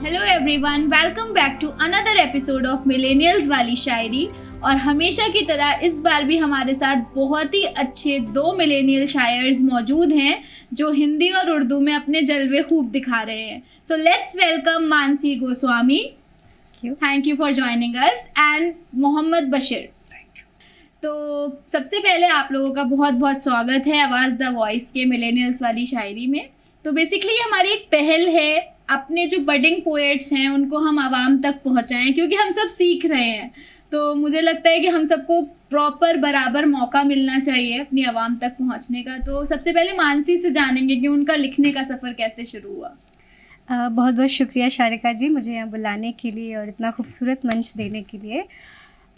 Hello everyone, welcome back to another episode of millennials वाली शायरी। और हमेशा की तरह इस बार भी हमारे साथ बहुत ही अच्छे दो मिलेनियल शायर्स मौजूद हैं जो हिंदी और उर्दू में अपने जलवे खूब दिखा रहे हैं। So let's welcome Mansi Goswami, thank you for joining us, and Mohammad Bashir. तो सबसे पहले आप लोगों का बहुत बहुत स्वागत है आवाज़ द वॉइस के मिलेनियल्स वाली शायरी में। तो बेसिकली हमारी एक पहल है अपने जो बडिंग पोएट्स हैं उनको हम आवाम तक पहुंचाएं, क्योंकि हम सब सीख रहे हैं। तो मुझे लगता है कि हम सबको प्रॉपर बराबर मौका मिलना चाहिए अपनी आवाम तक पहुंचने का। तो सबसे पहले मानसी से जानेंगे कि उनका लिखने का सफ़र कैसे शुरू हुआ। बहुत बहुत शुक्रिया शारिका जी, मुझे यहाँ बुलाने के लिए और इतना खूबसूरत मंच देने के लिए।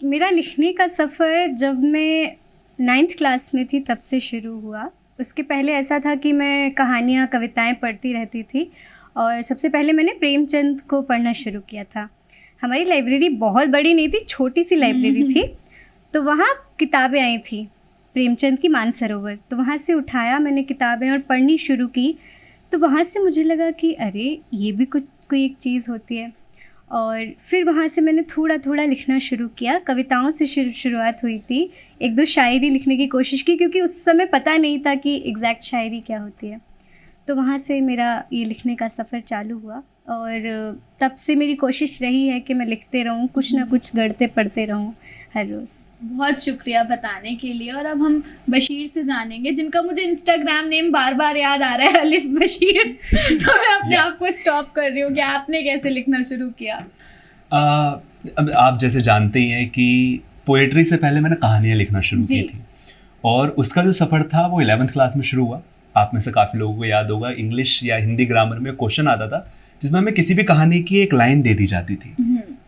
मेरा लिखने का सफ़र जब मैं 9th क्लास में थी तब से शुरू हुआ। उसके पहले ऐसा था कि मैं कहानियाँ कविताएं पढ़ती रहती थी और सबसे पहले मैंने प्रेमचंद को पढ़ना शुरू किया था। हमारी लाइब्रेरी बहुत बड़ी नहीं थी, छोटी सी लाइब्रेरी थी, तो वहाँ किताबें आई थी प्रेमचंद की मानसरोवर। तो वहाँ से उठाया मैंने किताबें और पढ़नी शुरू की। तो वहाँ से मुझे लगा कि अरे ये भी कोई एक चीज़ होती है। और फिर वहाँ से मैंने थोड़ा थोड़ा लिखना शुरू किया। कविताओं से शुरुआत हुई थी, एक दो शायरी लिखने की कोशिश की, क्योंकि उस समय पता नहीं था कि एग्जैक्ट शायरी क्या होती है। तो वहाँ से मेरा ये लिखने का सफ़र चालू हुआ और तब से मेरी कोशिश रही है कि मैं लिखते रहूँ, कुछ ना कुछ गढ़ते पढ़ते रहूँ हर रोज़। बहुत शुक्रिया बताने के लिए। और अब हम बशीर से जानेंगे, जिनका मुझे इंस्टाग्राम नेम बार बार याद आ रहा है, अलिफ बशीर। तो मैं अपने आप को स्टॉप कर रही हूँ कि आपने कैसे लिखना शुरू किया। अब आप जैसे जानते ही हैं कि पोएट्री से पहले मैंने कहानियाँ लिखना शुरू की थी और उसका जो सफ़र था वो 11th क्लास में शुरू हुआ। आप में से काफ़ी लोगों को याद होगा, इंग्लिश या हिंदी ग्रामर में क्वेश्चन आता था जिसमें हमें किसी भी कहानी की एक लाइन दे दी जाती थी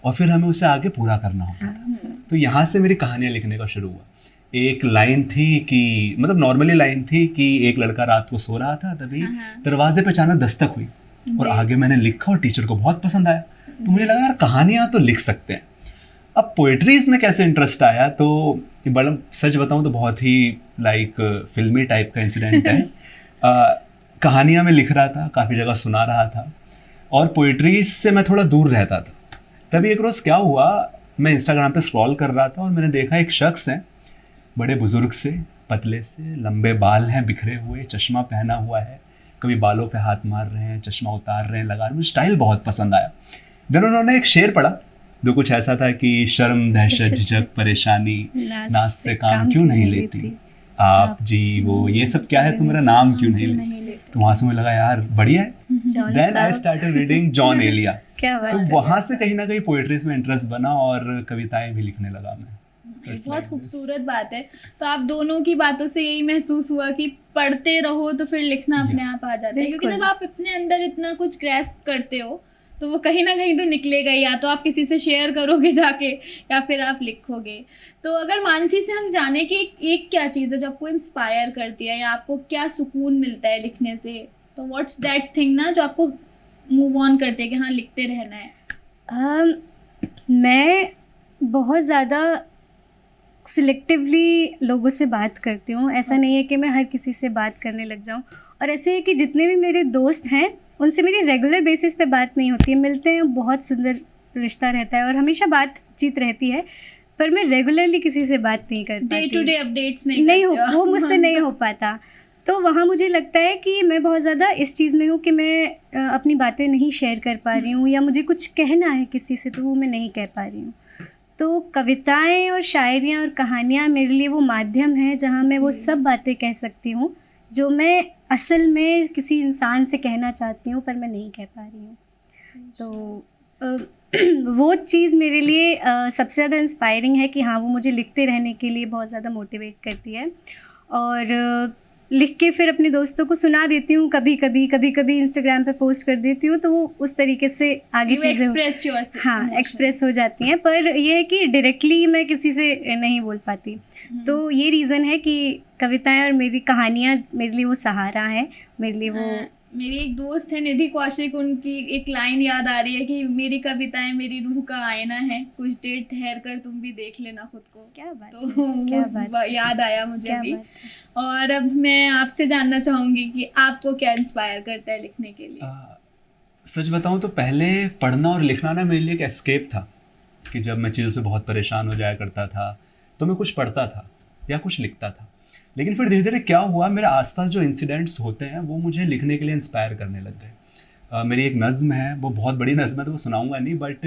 और फिर हमें उसे आगे पूरा करना होता था। तो यहाँ से मेरी कहानियाँ लिखने का शुरू हुआ। एक लाइन थी कि मतलब नॉर्मली लाइन थी कि एक लड़का रात को सो रहा था, तभी दरवाजे पे अचानक दस्तक हुई और आगे मैंने लिखा और टीचर को बहुत पसंद आया। तो मुझे लगा यार कहानियाँ तो लिख सकते हैं। अब पोएट्रीज में कैसे इंटरेस्ट आया, तो बड़ा सच बताऊँ तो बहुत ही फिल्मी टाइप का इंसिडेंट है। कहानियाँ मैं लिख रहा था, काफ़ी जगह सुना रहा था और पोएट्रीज से मैं थोड़ा दूर रहता था। तभी एक रोज़ क्या हुआ, मैं इंस्टाग्राम पे स्क्रॉल कर रहा था और मैंने देखा एक शख्स है, बड़े बुजुर्ग से, पतले से, लंबे बाल हैं बिखरे हुए, चश्मा पहना हुआ है, कभी बालों पे हाथ मार रहे हैं, चश्मा उतार रहे हैं, लगा रहे हैं। मुझे स्टाइल बहुत पसंद आया। देन उन्होंने एक शेर पढ़ा जो कुछ ऐसा था कि शर्म दहशत झिझक परेशानी नाज से काम क्यों नहीं लेती आप जी, वो ये सब क्या है, तुम मेरा नाम क्यों नहीं लेती। तो वहाँ से मुझे लगा यार बढ़िया है। Then I started reading Jaun Elia. तो वहाँ से कहीं ना कहीं पोएट्रीज में इंटरेस्ट बना और कविताएं भी लिखने लगा मैं। बहुत खूबसूरत बात है। तो आप दोनों की बातों से यही महसूस हुआ कि पढ़ते रहो तो फिर लिखना अपने आप आ जाता है, क्योंकि जब आप अपने अंदर इतना कुछ ग्रैस्प करते हो तो वो कहीं ना कहीं तो निकलेगा, या तो आप किसी से शेयर करोगे जाके या फिर आप लिखोगे। तो अगर मानसी से हम जाने कि एक क्या चीज़ है जो आपको इंस्पायर करती है या आपको क्या सुकून मिलता है लिखने से, तो व्हाट्स दैट थिंग ना जो आपको मूव ऑन करते हैं कि हाँ लिखते रहना है। मैं बहुत ज़्यादा सिलेक्टिवली लोगों से बात करती हूँ। ऐसा नहीं है कि मैं हर किसी से बात करने लग जाऊँ। और ऐसे है कि जितने भी मेरे दोस्त हैं उनसे मेरी रेगुलर बेसिस पे बात नहीं होती है। मिलते हैं, बहुत सुंदर रिश्ता रहता है और हमेशा बातचीत रहती है, पर मैं रेगुलरली किसी से बात नहीं कर पाती। डे टू डे अपडेट्स नहीं हो, वो मुझसे नहीं हो पाता। तो वहाँ मुझे लगता है कि मैं बहुत ज़्यादा इस चीज़ में हूँ कि मैं अपनी बातें नहीं शेयर कर पा रही हूँ, या मुझे कुछ कहना है किसी से तो वो मैं नहीं कह पा रही हूँ। तो कविताएं और शायरियाँ और कहानियाँ मेरे लिए वो माध्यम है जहाँ मैं वो सब बातें कह सकती हूँ जो मैं असल में किसी इंसान से कहना चाहती हूँ पर मैं नहीं कह पा रही हूँ। तो वो चीज़ मेरे लिए सबसे ज़्यादा इंस्पायरिंग है कि हाँ वो मुझे लिखते रहने के लिए बहुत ज़्यादा मोटिवेट करती है। और लिख के फिर अपने दोस्तों को सुना देती हूँ, कभी इंस्टाग्राम पे पोस्ट कर देती हूँ, तो वो उस तरीके से आगे चीज़ें एक्सप्रेस हो जाती हैं। पर यह है कि डायरेक्टली मैं किसी से नहीं बोल पाती। तो ये रीज़न है कि कविताएं और मेरी कहानियाँ मेरे लिए वो सहारा है, मेरे लिए वो। मेरी एक दोस्त है निधि कौशिक, उनकी एक लाइन याद आ रही है कि मेरी कविताएं मेरी रूह का आईना है, कुछ देर ठहर कर तुम भी देख लेना खुद को। क्या बात तो क्या बात याद आया मुझे अभी। और अब मैं आपसे जानना चाहूँगी कि आपको क्या इंस्पायर करता है लिखने के लिए। सच बताऊं तो पहले पढ़ना और लिखना ना मेरे लिए एक एस्केप था, कि जब मैं चीज़ों से बहुत परेशान हो जाया करता था तो मैं कुछ पढ़ता था या कुछ लिखता था। लेकिन फिर धीरे धीरे क्या हुआ, मेरे आसपास जो इंसिडेंट्स होते हैं वो मुझे लिखने के लिए इंस्पायर करने लग गए। मेरी एक नज़्म है, वो बहुत बड़ी नज़्म है तो वो सुनाऊंगा नहीं, बट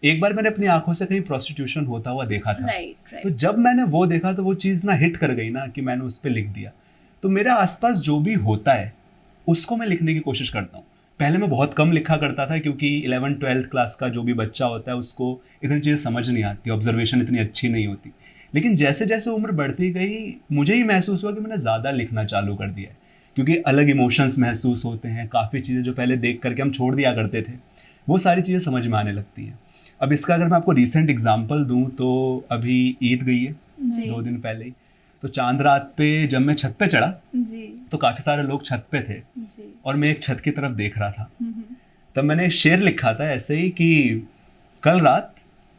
एक बार मैंने अपनी आंखों से कहीं प्रोस्टिट्यूशन होता हुआ देखा था। right. तो जब मैंने वो देखा तो वो चीज़ ना हिट कर गई ना, कि मैंने उस पर लिख दिया। तो मेरे आसपास जो भी होता है उसको मैं लिखने की कोशिश करता हूँ। पहले मैं बहुत कम लिखा करता था, क्योंकि 11th-12th क्लास का जो भी बच्चा होता है उसको इतनी चीज़ें समझ नहीं आती, ऑब्जर्वेशन इतनी अच्छी नहीं होती। लेकिन जैसे जैसे उम्र बढ़ती गई मुझे ही महसूस हुआ कि मैंने ज़्यादा लिखना चालू कर दिया है, क्योंकि अलग इमोशंस महसूस होते हैं, काफ़ी चीज़ें जो पहले देख करके हम छोड़ दिया करते थे वो सारी चीज़ें समझ में आने लगती हैं। अब इसका अगर मैं आपको रीसेंट एग्जांपल दूं तो अभी ईद गई है जी 2 दिन पहले ही, तो चांद रात पे जब मैं छत पे चढ़ा जी तो काफ़ी सारे लोग छत पे थे जी और मैं एक छत की तरफ देख रहा था। तब मैंने एक शेर लिखा था ऐसे ही कि कल रात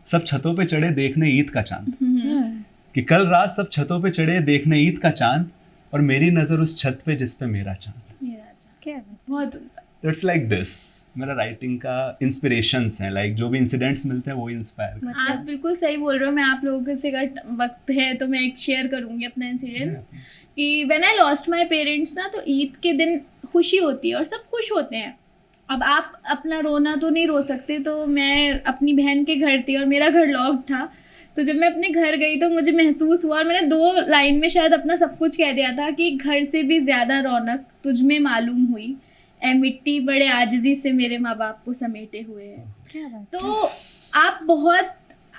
सब छतों पे चढ़े देखने ईद का चांद, कि कल रात सब छतों पे चढ़े देखने ईद का चांद और मेरी नज़र उस छत पे जिस पे मेरा चांद। मेरा अच्छा क्या बात। बहुत तो इट्स लाइक दिस, मेरा राइटिंग का इंस्पिरेशंस हैं, लाइक जो भी इंसिडेंट्स मिलते हैं वो इंस्पायर। आप बिल्कुल सही बोल रहे हो। मैं आप लोगों से अगर वक्त है तो मैं एक शेयर करूंगी अपना इंसिडेंट कि when I lost my parents ना, तो ईद के दिन खुशी होती है और सब खुश होते हैं। अब आप अपना रोना तो नहीं रो सकते, तो मैं अपनी बहन के घर थी और मेरा घर लॉक्ड था। तो जब मैं अपने घर गई तो मुझे महसूस हुआ, और मैंने 2 लाइन में शायद अपना सब कुछ कह दिया था कि घर से भी ज़्यादा रौनक तुझ में मालूम हुई, ए मिट्टी बड़े आजिज़ी से मेरे माँ बाप को समेटे हुए हैं। क्या बात। तो आप बहुत,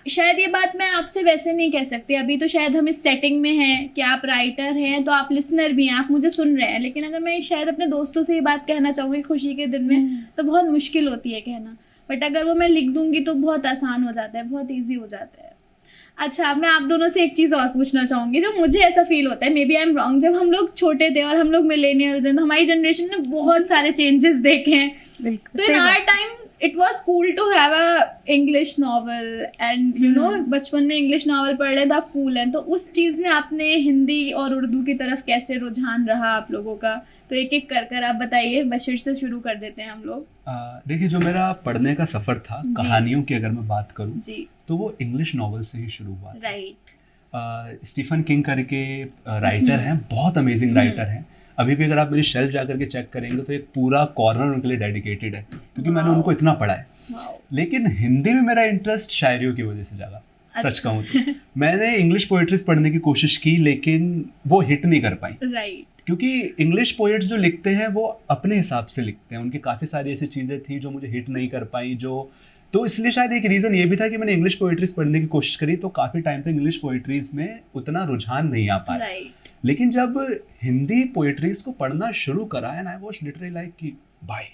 शायद ये बात मैं आपसे वैसे नहीं कह सकती, अभी तो शायद हम इस सेटिंग में हैं कि आप राइटर हैं तो आप लिसनर भी हैं, आप मुझे सुन रहे हैं। लेकिन अगर मैं शायद अपने दोस्तों से ये बात कहना चाहूँगी खुशी के दिन में तो बहुत मुश्किल होती है कहना, बट अगर वो मैं लिख दूँगी तो बहुत आसान हो जाता है, बहुत ईजी हो जाता है। अच्छा, मैं आप दोनों से एक चीज़ और पूछना चाहूँगी जो मुझे ऐसा फील होता है, maybe I am wrong. जब हम लोग छोटे थे और हम लोग मिलेनियल्स हैं तो हमारी जनरेशन ने बहुत सारे चेंजेस देखे हैं। बिल्कुल तो सही इन आवर बात। Times it was cool to have a English novel and you know, बचपन में इंग्लिश नॉवल पढ़ रहे तो आप कूल हैं। तो उस चीज़ में आपने हिंदी और उर्दू की तरफ कैसे रुझान रहा आप लोगों का? तो एक एक कर आप बताइए। बशीर से शुरू कर देते हैं हम लोग। देखिए, जो मेरा पढ़ने का सफ़र था जी। कहानियों की अगर मैं बात करूं जी तो वो इंग्लिश नॉवल से ही शुरू हुआ। राइट। स्टीफन किंग करके राइटर हैं, बहुत अमेजिंग राइटर हैं। अभी भी अगर आप मेरी शेल्फ जा करके चेक करेंगे तो एक पूरा कॉर्नर उनके लिए डेडिकेटेड है, क्योंकि मैंने Wow. उनको इतना पढ़ा है। वाओ। लेकिन हिंदी में मेरा इंटरेस्ट शायरियों की वजह से जागा। सच कहूँ तो मैंने इंग्लिश पोएट्रीज पढ़ने की कोशिश की लेकिन वो हिट नहीं कर पाई, राइट। क्योंकि इंग्लिश पोएट्स जो लिखते हैं वो अपने हिसाब से लिखते हैं। उनकी काफ़ी सारी ऐसी चीज़ें थी जो मुझे हिट नहीं कर पाई, जो तो इसलिए शायद एक रीज़न ये भी था कि मैंने इंग्लिश पोएट्रीज पढ़ने की कोशिश करी तो काफ़ी टाइम तक इंग्लिश पोएट्रीज में उतना रुझान नहीं आ पाया। राइट। लेकिन जब हिंदी पोएट्रीज को पढ़ना शुरू करा and I was literally like कि भाई,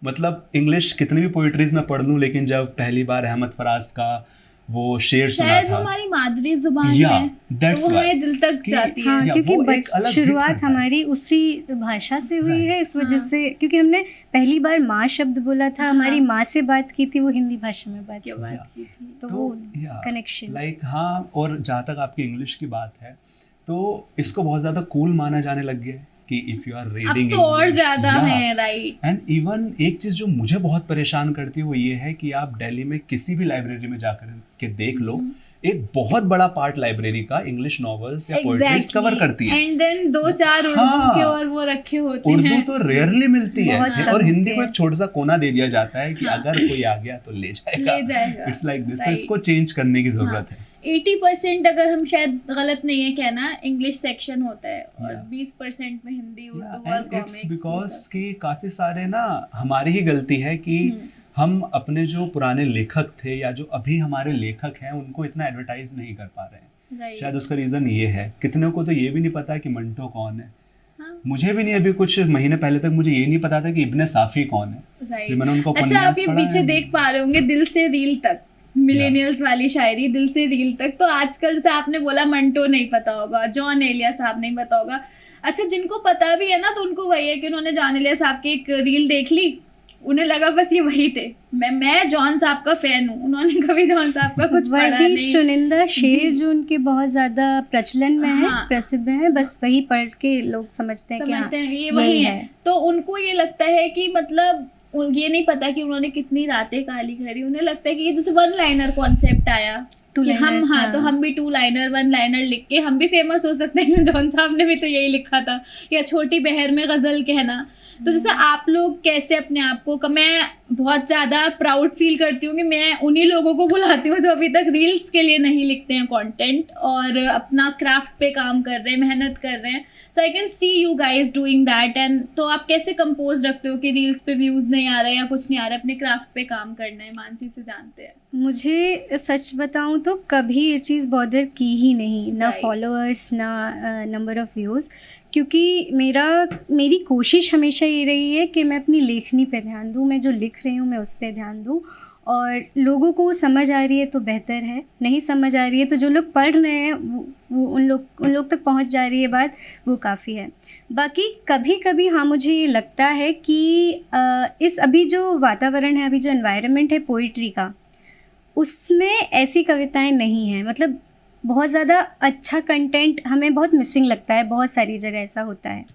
मतलब इंग्लिश कितनी भी पोएट्रीज में पढ़ लूँ, लेकिन जब पहली बार अहमद फराज का वो शेर सुना शायद था, हमारी मादरी जुबान Yeah, है that's तो वो हमें why. दिल तक कि- जाती है। हाँ, या क्योंकि वो एक अलग hit शुरुआत करता है। हमारी उसी भाषा से हुई Right. है, इस वजह हाँ। से, क्योंकि हमने पहली बार माँ शब्द बोला था, हाँ। हमारी माँ से बात की थी, वो हिंदी भाषा में बात क्या की, बात Yeah. की थी। तो तो, वो yeah, कनेक्शन। लाइक हाँ। और जहाँ तक आपकी इंग्लिश की बात है तो इसको बहुत ज़्यादा कूल माना जाने लग गया है कि इफ़ यू आर अब रीडिंग तो और ज्यादा है। राइट। एंड इवन एक चीज़ जो मुझे बहुत परेशान करती है वो ये है कि आप दिल्ली में किसी भी लाइब्रेरी में जाकर के देख लो, एक बहुत बड़ा पार्ट लाइब्रेरी का इंग्लिश नॉवेल्स या पोएट्रीज कवर करती है। एंड देन 2-4 उर्दू हाँ। के और वो रखे होते हैं। उर्दू तो रेयरली मिलती है बहुत और कम हिंदी होते को हैं। एक छोटा सा कोना दे दिया जाता है कि हाँ। अगर कोई आ गया तो ले जाएगा। ले जाएगा। It's like this. तो Right. इसको चेंज करने की जरूरत है। 80% अगर हम, शायद गलत नहीं है कहना, इंग्लिश सेक्शन होता है और Yeah. 20% में हिंदी, उर्दू और एंड इट्स कॉमिक्स। बिकॉज कि काफी सारे ना हमारी ही गलती है कि हम अपने जो पुराने लेखक थे या जो अभी हमारे लेखक हैं उनको इतना एडवर्टाइज नहीं कर पा रहे हैं। शायद उसका रीजन ये है। कितने को तो ये भी नहीं पता कि मंटो कौन है। हाँ। मुझे भी नहीं, अभी कुछ महीने पहले तक मुझे ये नहीं पता था कि इब्ने साफी कौन है। राइट। फिर मैंने उनको अच्छा, उपन्यास आप ये पढ़ा पीछे है। देख पा रहे होंगे दिल से रील तक, मिलेनियल्स वाली शायरी, दिल से रील तक। तो आजकल जैसे आपने बोला मंटो नहीं पता होगा, जॉन एलिया साहब नहीं पता होगा। अच्छा, जिनको पता भी है ना तो उनको वही है कि उन्होंने जॉन एलिया साहब की एक रील देख ली, उन्हें लगा बस ये वही थे। मैं जॉन साहब का फैन हूँ, उन्होंने कभी जॉन साहब का कुछ पढ़ा वही नहीं। चुनिंदा शेर जी। जो उनके बहुत ज्यादा प्रचलन में है, हाँ। प्रसिद्ध है, बस वही पढ़ के लोग समझते हैं कि समझते हाँ, हैं कि ये यही वही है। है। तो उनको ये लगता है कि मतलब ये नहीं पता कि उन्होंने कितनी रातें काली करी। उन्हें लगता है कि ये जैसे वन लाइनर कॉन्सेप्ट आया कि हम तो हम भी 2 लाइनर 1 लाइनर लिख के हम भी फेमस हो सकते हैं। जॉन साहब ने भी तो यही लिखा था, या छोटी बहर में गज़ल कहना। तो जैसे आप लोग कैसे अपने आप को, मैं बहुत ज़्यादा प्राउड फील करती हूँ कि मैं उन्हीं लोगों को बुलाती हूँ जो अभी तक रील्स के लिए नहीं लिखते हैं कंटेंट और अपना क्राफ्ट पे काम कर रहे हैं, मेहनत कर रहे हैं। So I can see you guys doing that. And तो आप कैसे कंपोज रखते हो कि रील्स पे व्यूज़ नहीं आ रहे या कुछ नहीं आ रहा, अपने क्राफ्ट पे काम करना है? मानसी से जानते हैं। मुझे सच बताऊं तो कभी ये चीज़ बॉदर की ही नहीं, ना फॉलोअर्स ना नंबर ऑफ़ व्यूज़, क्योंकि मेरी कोशिश हमेशा ये रही है कि मैं अपनी लेखनी पे ध्यान दूँ, मैं जो लिख रही हूँ मैं उस पे ध्यान दूँ। और लोगों को समझ आ रही है तो बेहतर है, नहीं समझ आ रही है तो जो लोग पढ़ रहे हैं वो उन लोग तक पहुंच जा रही है बात, वो काफ़ी है। बाकी कभी कभी हाँ मुझे ये लगता है कि इस अभी जो वातावरण है, अभी जो एनवायरनमेंट है पोइट्री का, उसमें ऐसी कविताएं नहीं हैं। मतलब बहुत ज़्यादा अच्छा कंटेंट हमें बहुत मिसिंग लगता है, बहुत सारी जगह ऐसा होता है।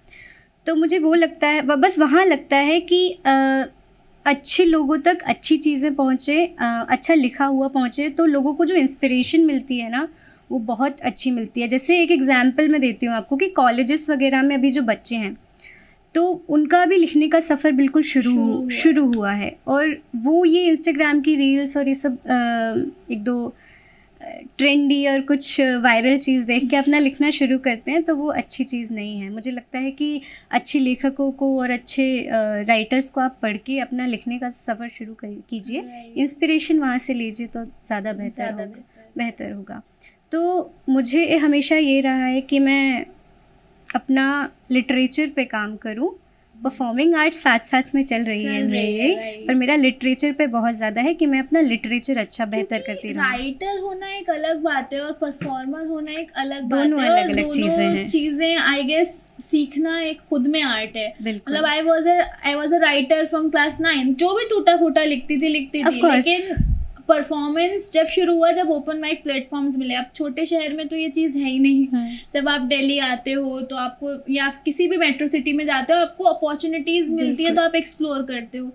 तो मुझे वो लगता है, बस वहाँ लगता है कि अच्छे लोगों तक अच्छी चीज़ें पहुँचे, अच्छा लिखा हुआ पहुँचे, तो लोगों को जो इंस्पिरेशन मिलती है ना वो बहुत अच्छी मिलती है। जैसे एक एग्जांपल मैं देती हूँ आपको कि कॉलेजेस वगैरह में अभी जो बच्चे हैं तो उनका भी लिखने का सफ़र बिल्कुल शुरू हुआ है, और वो ये इंस्टाग्राम की रील्स और ये सब 1-2 ट्रेंडी और कुछ वायरल चीज़ देख के अपना लिखना शुरू करते हैं, तो वो अच्छी चीज़ नहीं है। मुझे लगता है कि अच्छे लेखकों को और अच्छे राइटर्स को आप पढ़ के अपना लिखने का सफ़र शुरू कीजिए, इंस्पिरेशन वहाँ से लीजिए तो ज़्यादा बेहतर होगा। तो मुझे हमेशा ये रहा है कि मैं अपना लिटरेचर पे काम करूं। परफॉर्मिंग आर्ट साथ साथ में चल रही है मेरी, पर मेरा लिटरेचर पे बहुत ज़्यादा है कि मैं अपना लिटरेचर अच्छा बेहतर करती रहूं। राइटर होना एक अलग बात है और परफॉर्मर होना एक अलग बात है, दोनों अलग चीज़ें हैं। चीज़ें आई गेस सीखना एक खुद में आर्ट है। मतलब I was a writer from class 9, जो भी टूटा फूटा लिखती थी, लेकिन परफॉर्मेंस जब शुरू हुआ, जब ओपन माइक प्लेटफॉर्म्स मिले। अब छोटे शहर में तो ये चीज़ है ही नहीं। जब आप दिल्ली आते हो तो आपको, या किसी भी मेट्रो सिटी में जाते हो, आपको अपॉर्चुनिटीज़ मिलती है तो आप एक्सप्लोर करते हो।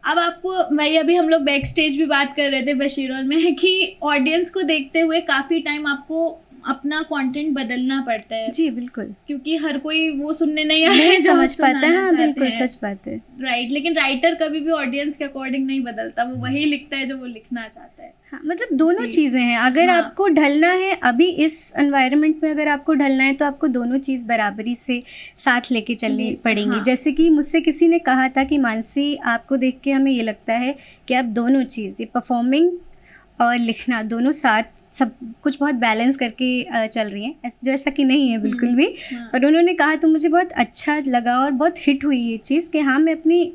अब आपको, वही अभी हम लोग बैक स्टेज भी बात कर रहे थे बशीर और मैं, कि ऑडियंस को देखते हुए काफ़ी टाइम आपको अपना कंटेंट बदलना पड़ता है। जी बिल्कुल, क्योंकि हर कोई वो सुनने नहीं समझ पाता है। हाँ बिल्कुल, सच बात है। राइट, लेकिन राइटर कभी भी ऑडियंस के अकॉर्डिंग नहीं बदलता, वो वही लिखता है जो वो लिखना चाहता है। हाँ, मतलब दोनों चीज़ें हैं। अगर आपको ढलना है अभी इस एनवायरनमेंट में, अगर आपको ढलना है तो आपको दोनों चीज़ बराबरी से साथ लेके चलनी पड़ेंगी। जैसे कि मुझसे किसी ने कहा था कि मानसी, आपको देख के हमें ये लगता है कि आप दोनों चीज़, ये परफॉर्मिंग और लिखना, दोनों साथ सब कुछ बहुत बैलेंस करके चल रही हैं, जो ऐसा कि नहीं है बिल्कुल भी। और उन्होंने कहा तो मुझे बहुत अच्छा लगा और बहुत हिट हुई ये चीज़ कि हाँ, मैं अपनी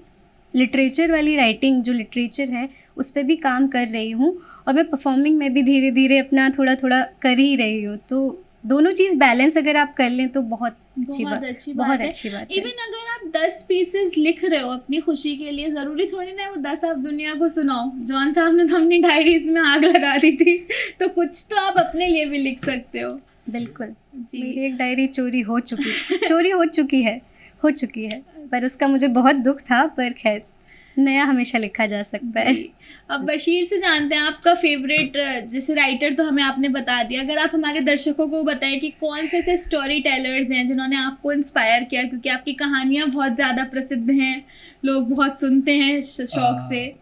लिटरेचर वाली राइटिंग, जो लिटरेचर है उस पर भी काम कर रही हूँ, और मैं परफॉर्मिंग में भी धीरे धीरे अपना थोड़ा थोड़ा कर ही रही हूँ। तो दोनों चीज़ बैलेंस अगर आप कर लें तो बहुत अच्छी बात है। इवन अगर आप 10 पीसेस लिख रहे हो अपनी खुशी के लिए, ज़रूरी थोड़ी ना वो 10 आप दुनिया को सुनाओ। जॉन साहब ने तो अपनी डायरीज में आग लगा दी थी, तो कुछ तो आप अपने लिए भी लिख सकते हो। बिल्कुल जी। मेरी एक डायरी चोरी हो चुकी है, पर उसका मुझे बहुत दुख था, पर खैर नया हमेशा लिखा जा सकता है। अब बशीर से जानते हैं आपका फेवरेट, जैसे राइटर तो हमें आपने बता दिया, अगर आप हमारे दर्शकों को बताएं कि कौन से ऐसे स्टोरी टेलर्स हैं जिन्होंने आपको इंस्पायर किया, क्योंकि आपकी कहानियाँ बहुत ज़्यादा प्रसिद्ध हैं, लोग बहुत सुनते हैं शौक से।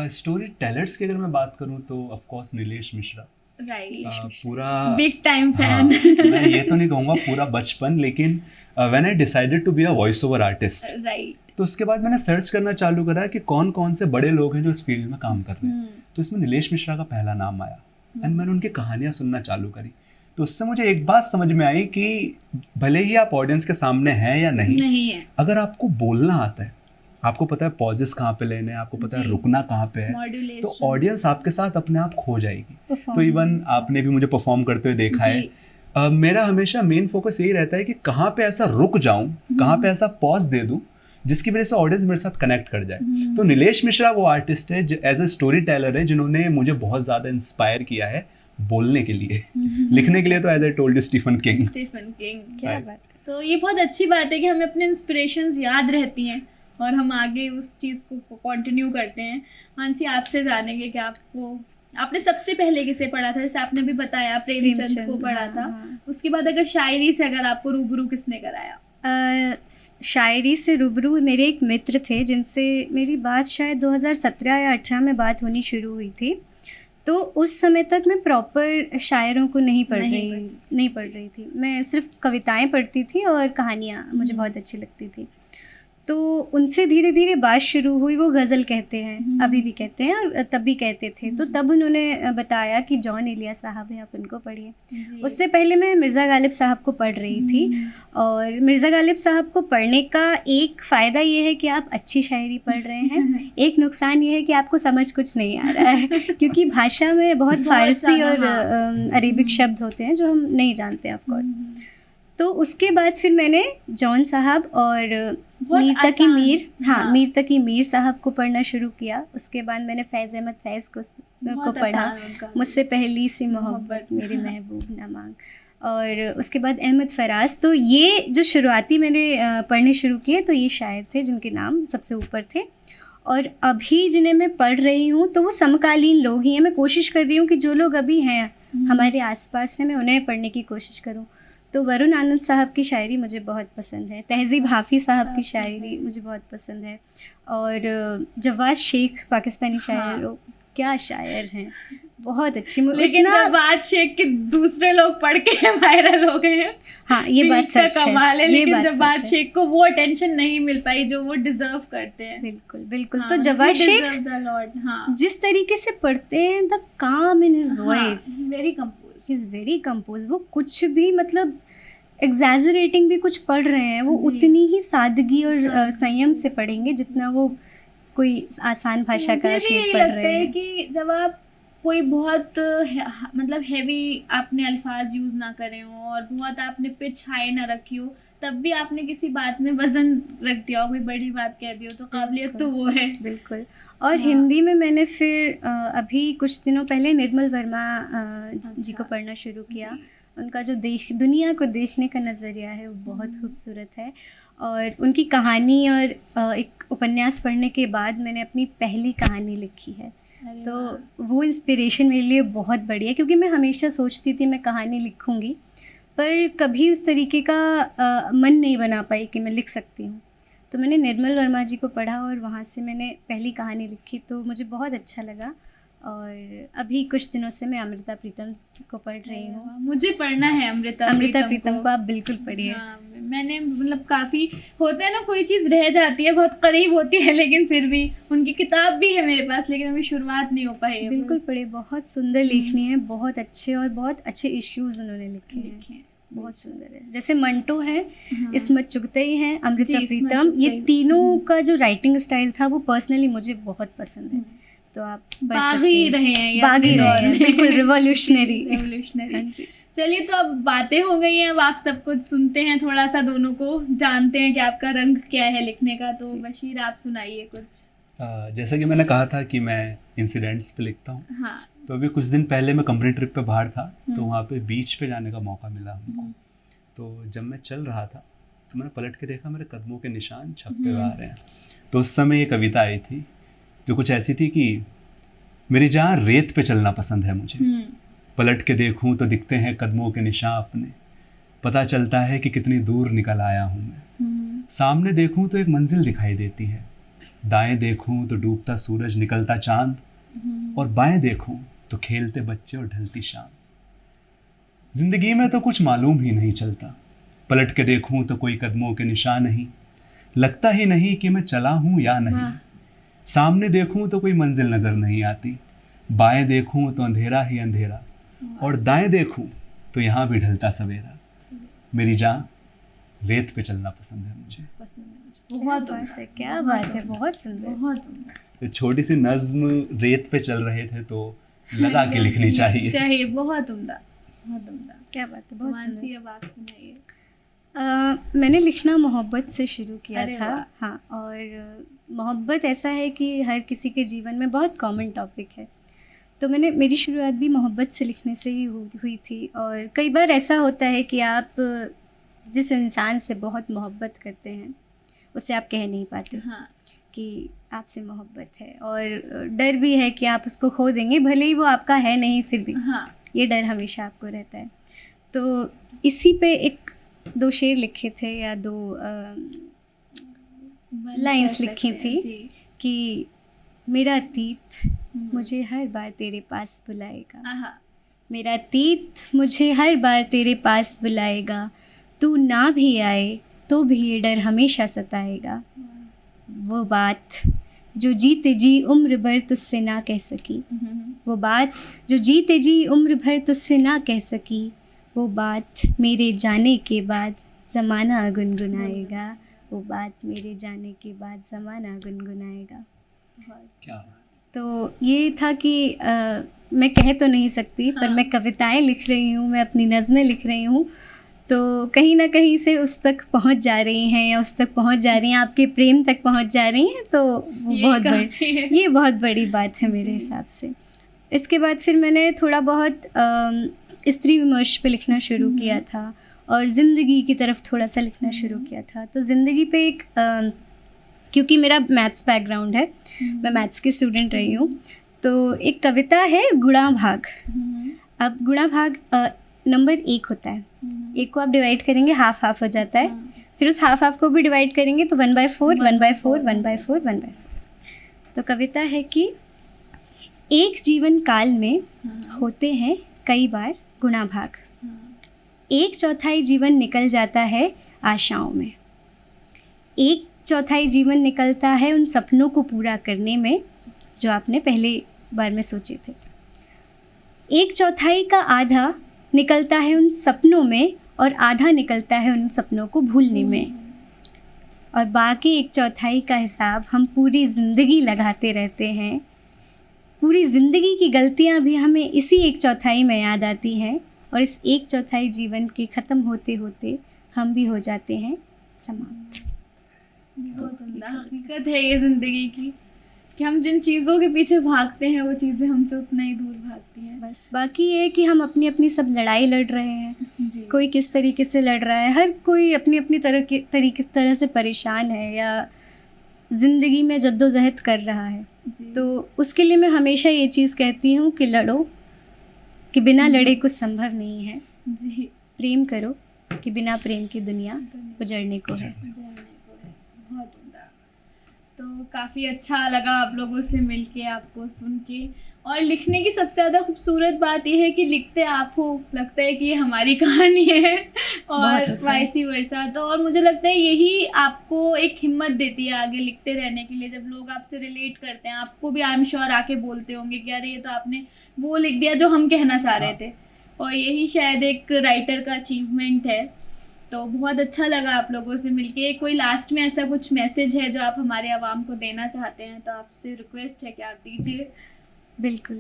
स्टोरी टेलर्स की अगर मैं बात करूँ तो ऑफ कोर्स नीलेश मिश्रा, पूरा बिग टाइम फैन। मैं ये तो नहीं कहूँगा पूरा बचपन, लेकिन when I decided to be a voice over artist, तो उसके बाद मैंने सर्च करना चालू करा कि कौन कौन से बड़े लोग हैं जो इस फील्ड में काम कर रहे हैं। तो इसमें नीलेश मिश्रा का पहला नाम आया, एंड मैंने उनकी कहानियाँ सुनना चालू करी। तो उससे मुझे एक बात समझ में आई कि भले ही आप ऑडियंस के सामने हैं या नहीं है, अगर आपको बोलना आता है, आपको पता है पॉजेस कहाँ पे लेने हैं, आपको पता है रुकना कहाँ पे है, तो ऑडियंस आपके साथ अपने आप खो जाएगी। तो इवन आपने भी मुझे परफॉर्म करते हुए देखा है। मेरा हमेशा मेन फोकस यही रहता है कि कहाँ पे ऐसा रुक जाऊं, कहाँ पे ऐसा पॉज दे दूं जिसकी वजह से ऑडियंस मेरे साथ कनेक्ट कर जाए। तो नीलेश मिश्रा वो आर्टिस्ट है एज अ स्टोरी टेलर है जिन्होंने मुझे बहुत ज़्यादा इंस्पायर किया है बोलने के लिए। लिखने के लिए तो as I told you Stephen King. क्या बात। तो ये बहुत अच्छी बात है कि हमें अपने इंस्पिरेशंस याद रहती हैं और हम आगे उस चीज़ को कंटिन्यू करते हैं। मानसी, आपसे जानेंगे कि आपने सबसे पहले किसे पढ़ा था? जैसे आपने भी बताया प्रेमचंद को पढ़ा हाँ, था। हाँ। उसके बाद अगर शायरी से अगर आपको रूबरू किसने कराया? शायरी से रूबरू मेरे एक मित्र थे जिनसे मेरी बात शायद 2017 या 18 में बात होनी शुरू हुई थी। तो उस समय तक मैं प्रॉपर शायरों को नहीं पढ़ रही थी। मैं सिर्फ कविताएं पढ़ती थी और कहानियाँ मुझे बहुत अच्छी लगती थी। तो उनसे धीरे धीरे बात शुरू हुई। वो गज़ल कहते हैं, अभी भी कहते हैं और तब भी कहते थे। तो तब उन्होंने बताया कि जॉन एलिया साहब हैं, आप उनको पढ़िए। उससे पहले मैं मिर्ज़ा गालिब साहब को पढ़ रही थी। और मिर्ज़ा गालिब साहब को पढ़ने का एक फ़ायदा ये है कि आप अच्छी शायरी पढ़ रहे हैं। एक नुकसान ये है कि आपको समझ कुछ नहीं आ रहा है क्योंकि भाषा में बहुत फ़ारसी और अरेबिक शब्द होते हैं जो हम नहीं जानते ऑफ कोर्स। तो उसके बाद फिर मैंने जॉन साहब और मीर तकी मीर साहब को पढ़ना शुरू किया। उसके बाद मैंने फैज़ अहमद फैज़ को पढ़ा, मुझसे पहली सी मोहब्बत मेरे महबूब ना मांग। और उसके बाद अहमद फराज। तो ये जो शुरुआती मैंने पढ़ने शुरू किए तो ये शायर थे जिनके नाम सबसे ऊपर थे। और अभी जिन्हें मैं पढ़ रही हूँ तो वो समकालीन लोग ही हैं। मैं कोशिश कर रही हूँ कि जो लोग अभी हैं हमारे आसपास हैं मैं उन्हें पढ़ने की कोशिश करूँ। तो वरुण आनंद साहब की शायरी मुझे बहुत पसंद है। तहज़ीब हाफ़िज़ साहब की शायरी मुझे बहुत पसंद है। और जवाद शेख पाकिस्तानी शायर, क्या शायर हैं, बहुत अच्छी। लेकिन जवाद शेख के दूसरे लोग पढ़ के वायरल हो गए हैं। हाँ, ये बात सच है। कमाल है, लेकिन जवाद शेख को वो अटेंशन नहीं मिल पाई जो वो डिजर्व करते हैं। बिल्कुल बिल्कुल। तो जवाद शेख जिस तरीके से पढ़ते हैं, द काम in his voice, very compose, is very compose. वो कुछ भी मतलब एग्जैजरेटिंग भी कुछ पढ़ रहे हैं, वो उतनी ही सादगी और संयम से पढ़ेंगे जितना वो कोई आसान भाषा का शेर पढ़ रहे हैं। कि जब आप कोई बहुत मतलब हैवी आपने अल्फाज यूज़ ना करे हो और बहुत आपने पिच हाई ना रखी हो, तब भी आपने किसी बात में वजन रख दिया हो, कोई बड़ी बात कह दी हो, तो काबिलियत तो वो है। बिल्कुल। और हिंदी में मैंने फिर अभी कुछ दिनों पहले निर्मल वर्मा जी को पढ़ना शुरू किया। उनका जो दुनिया को देखने का नज़रिया है वो बहुत खूबसूरत है। और उनकी कहानी और एक उपन्यास पढ़ने के बाद मैंने अपनी पहली कहानी लिखी है। तो वो इंस्पिरेशन मेरे लिए बहुत बड़ी है क्योंकि मैं हमेशा सोचती थी मैं कहानी लिखूंगी, पर कभी उस तरीके का मन नहीं बना पाई कि मैं लिख सकती हूँ। तो मैंने निर्मल वर्मा जी को पढ़ा और वहाँ से मैंने पहली कहानी लिखी, तो मुझे बहुत अच्छा लगा। और अभी कुछ दिनों से मैं अमृता प्रीतम को पढ़ रही हूँ। मुझे पढ़ना है अमृता प्रीतम को आप बिल्कुल पढ़िए। मैंने मतलब काफ़ी होता है ना, कोई चीज़ रह जाती है, बहुत करीब होती है, लेकिन फिर भी उनकी किताब भी है मेरे पास, लेकिन अभी शुरुआत नहीं हो पाई है। बिल्कुल पढ़िए, बहुत सुंदर लेखनी है, बहुत अच्छे और बहुत अच्छे इश्यूज़ उन्होंने लिखे हैं, बहुत सुंदर है। जैसे मंटो है, इस्मत चुगताई हैं, अमृता प्रीतम, ये तीनों का जो राइटिंग स्टाइल था वो पर्सनली मुझे बहुत पसंद है। तो आप बागी रहे हैं, बिल्कुल रिवॉल्यूशनरी। चलिए, तो अब बातें हो गई हैं, अब आप सब कुछ सुनते हैं, थोड़ा सा दोनों को जानते हैं कि आपका रंग क्या है लिखने का। तो बशीर, आप सुनाइए कुछ। जैसा कि मैंने कहा था कि मैं इंसिडेंट्स पे लिखता हूँ। हाँ। तो अभी कुछ दिन पहले मैं कंपनी ट्रिप पे बाहर था, तो वहाँ पे बीच पे जाने का मौका मिला हमको। तो जब मैं चल रहा था तो मैंने पलट के देखा, मेरे कदमों के निशान छपते हुए आ रहे हैं। तो उस समय ये कविता आई थी जो कुछ ऐसी थी कि मेरी जान रेत पे चलना पसंद है मुझे, पलट के देखूं तो दिखते हैं कदमों के निशान अपने, पता चलता है कि कितनी दूर निकल आया हूँ मैं। सामने देखूं तो एक मंजिल दिखाई देती है, दाएं देखूं तो डूबता सूरज निकलता चांद, और बाएं देखूं तो खेलते बच्चे और ढलती शाम। जिंदगी में तो कुछ मालूम ही नहीं चलता, पलट के देखूं तो कोई कदमों के निशान नहीं, लगता ही नहीं कि मैं चला हूं या नहीं। सामने देखूं तो कोई मंजिल नजर नहीं आती, बाएं देखूं तो अंधेरा ही अंधेरा, और दाएं देखूं तो यहाँ भी ढलता सवेरा। मेरी जान रेत पे चलना पसंद है मुझे। बहुत है, क्या बात है, बहुत सुंदर, बहुत। छोटी सी नज्म रेत पे चल रहे थे तो लगा के लिखनी चाहिए। बहुत उम्दा, बहुत उम्दा, क्या बात है, बहुत सुंदर। अब आप सुनाइए। मैंने लिखना मोहब्बत से शुरू किया था। हाँ, और मोहब्बत ऐसा है कि हर किसी के जीवन में बहुत कॉमन टॉपिक है। तो मेरी शुरुआत भी मोहब्बत से लिखने से ही हुई थी। और कई बार ऐसा होता है कि आप जिस इंसान से बहुत मोहब्बत करते हैं उसे आप कह नहीं पाते। हाँ। कि आपसे मोहब्बत है, और डर भी है कि आप उसको खो देंगे, भले ही वो आपका है नहीं, फिर भी हाँ, ये डर हमेशा आपको रहता है। तो इसी पे एक 2 शेर लिखे थे, या 2 लाइंस लिखी थी कि मेरा अतीत मुझे हर बार तेरे पास बुलाएगा, हाँ, मेरा अतीत मुझे हर बार तेरे पास बुलाएगा, तू ना भी आए तो भी ये डर हमेशा सताएगा। वो बात जो जीते जी उम्र भर तुझसे ना कह सकी, वो बात जो जीते जी उम्र भर तुझसे ना कह सकी, वो बात मेरे जाने के बाद ज़माना गुनगुनाएगा, वो बात मेरे जाने के बाद ज़माना गुनगुनाएगा। क्या तो ये था कि मैं कह तो नहीं सकती, पर हाँ। मैं कविताएं लिख रही हूँ, मैं अपनी नज़में लिख रही हूँ, तो कहीं ना कहीं से उस तक पहुँच जा रही हैं, या उस तक पहुँच जा रही हैं, आपके प्रेम तक पहुँच जा रही हैं, तो वो ये बहुत बड़ी बात है मेरे हिसाब से। इसके बाद फिर मैंने थोड़ा बहुत स्त्री विमर्श पे लिखना शुरू किया था, और ज़िंदगी की तरफ थोड़ा सा लिखना शुरू किया था। तो ज़िंदगी पे एक क्योंकि मेरा मैथ्स बैकग्राउंड है, मैं मैथ्स की स्टूडेंट रही हूँ, तो एक कविता है गुणा भाग। अब गुणा भाग नंबर 1 होता है, 1 को आप डिवाइड करेंगे हाफ हाफ हो जाता है, फिर उस हाफ हाफ को भी डिवाइड करेंगे तो 1/4 1/4 1/4 1/4। तो कविता है कि एक जीवन काल में होते हैं कई बार गुणा भाग, 1/4 जीवन निकल जाता है आशाओं में, 1/4 जीवन निकलता है उन सपनों को पूरा करने में जो आपने पहले बार में सोचे थे, 1/4 का आधा निकलता है उन सपनों में, और आधा निकलता है उन सपनों को भूलने में, और बाकी 1/4 का हिसाब हम पूरी ज़िंदगी लगाते रहते हैं। पूरी ज़िंदगी की गलतियाँ भी हमें इसी 1/4 में याद आती हैं, और इस 1/4 जीवन के ख़त्म होते होते हम भी हो जाते हैं समाप्त। बहुत उम्दा हकीकत है ये ज़िंदगी की, कि हम जिन चीज़ों के पीछे भागते हैं वो चीज़ें हमसे उतना ही दूर भागती हैं। बस बाकी ये है कि हम अपनी अपनी सब लड़ाई लड़ रहे हैं, जी, कोई किस तरीके से लड़ रहा है, हर कोई अपनी अपनी तरह से परेशान है, या ज़िंदगी में जद्दोजहद कर रहा है। जी, तो उसके लिए मैं हमेशा ये चीज़ कहती हूँ कि लड़ो, कि बिना लड़े कुछ संभव नहीं है, जी, प्रेम करो कि बिना प्रेम की दुनिया उजड़ने को है। बहुत उम्दा। तो काफ़ी अच्छा लगा आप लोगों से मिलके, आपको सुन के, और लिखने की सबसे ज़्यादा खूबसूरत बात यह है कि लिखते आप हो, लगता है कि ये हमारी कहानी है, और वाइसी वर्सा। तो और मुझे लगता है यही आपको एक हिम्मत देती है आगे लिखते रहने के लिए, जब लोग आपसे रिलेट करते हैं, आपको भी आई एम श्योर आके बोलते होंगे कि अरे ये तो आपने वो लिख दिया जो हम कहना चाह रहे थे, और यही शायद एक राइटर का अचीवमेंट है। तो बहुत अच्छा लगा आप लोगों से मिलके। कोई लास्ट में ऐसा कुछ मैसेज है जो आप हमारे आवाम को देना चाहते हैं, तो आपसे रिक्वेस्ट है कि आप दीजिए। बिल्कुल,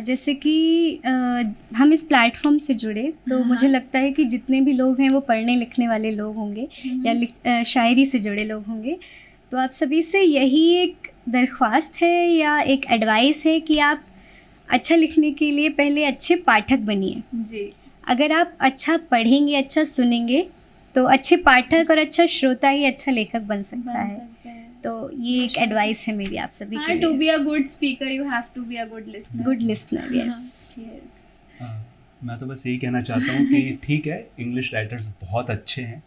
जैसे कि हम इस प्लेटफॉर्म से जुड़े, तो मुझे लगता है कि जितने भी लोग हैं वो पढ़ने लिखने वाले लोग होंगे, या शायरी से जुड़े लोग होंगे, तो आप सभी से यही एक दरख्वास्त है या एक एडवाइस है कि आप अच्छा लिखने के लिए पहले अच्छे पाठक बनिए। जी, अगर आप अच्छा पढ़ेंगे, अच्छा सुनेंगे, तो अच्छे पाठक और अच्छा श्रोता ही अच्छा लेखक बन सकता है। तो ये एक एडवाइस है मेरी आप सभी के लिए। To be a good speaker you have to be a good listener. Good listener, yes. मैं तो बस यही कहना चाहता हूँ कि ठीक है, इंग्लिश राइटर्स बहुत अच्छे हैं,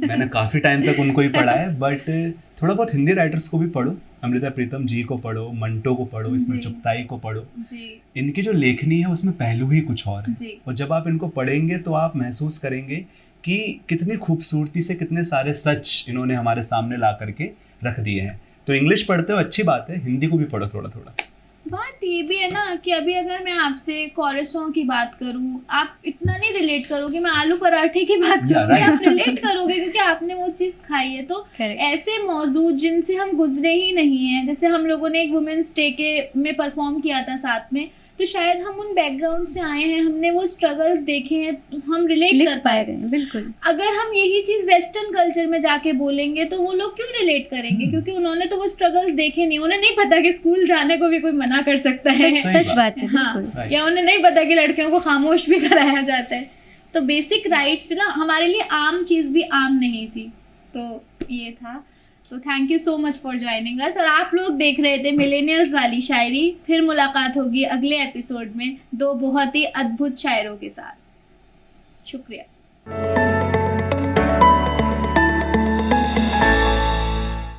मैंने काफ़ी टाइम तक उनको ही पढ़ा है, बट थोड़ा बहुत हिंदी राइटर्स को भी पढ़ो, अमृता प्रीतम जी को पढ़ो, मंटो को पढ़ो, इसमें चुगताई को पढ़ो। जी, इनकी जो लेखनी है उसमें पहलू ही कुछ और है, जी, और जब आप इनको पढ़ेंगे तो आप महसूस करेंगे कि कितनी खूबसूरती से कितने सारे सच इन्होंने हमारे सामने ला करके रख दिए हैं। तो इंग्लिश पढ़ते हो अच्छी बात है, हिंदी को भी पढ़ो थोड़ा थोड़ा। बात ये भी है ना कि अभी अगर मैं आपसे कोरसों की बात करूं, आप इतना नहीं रिलेट करोगे, मैं आलू पराठे की बात करूंगी आप रिलेट करोगे, क्योंकि आपने वो चीज़ खाई है। तो ऐसे मौजूद जिनसे हम गुजरे ही नहीं हैं, जैसे हम लोगों ने एक वुमेन्स डे के में परफॉर्म किया था साथ में, तो शायद हम उन बैकग्राउंड से आए हैं, हमने वो स्ट्रगल्स देखे हैं, तो हम रिलेट कर पाए रहे हैं। बिल्कुल, अगर हम यही चीज़ वेस्टर्न कल्चर में जाके बोलेंगे तो वो लोग क्यों रिलेट करेंगे, क्योंकि उन्होंने तो वो स्ट्रगल्स देखे नहीं, उन्हें नहीं पता कि स्कूल जाने को भी कोई मना कर सकता है। सच बात है। हाँ, या उन्हें नहीं पता कि लड़कियों को खामोश भी कराया जाता है। तो बेसिक राइट्स भी ना हमारे लिए आम चीज़ भी आम नहीं थी, तो ये था। तो thank you so much for joining us. और आप लोग देख रहे थे मिलेनियल्स वाली शायरी। फिर मुलाकात होगी अगले एपिसोड में 2 बहुत ही अद्भुत शायरों के साथ। शुक्रिया।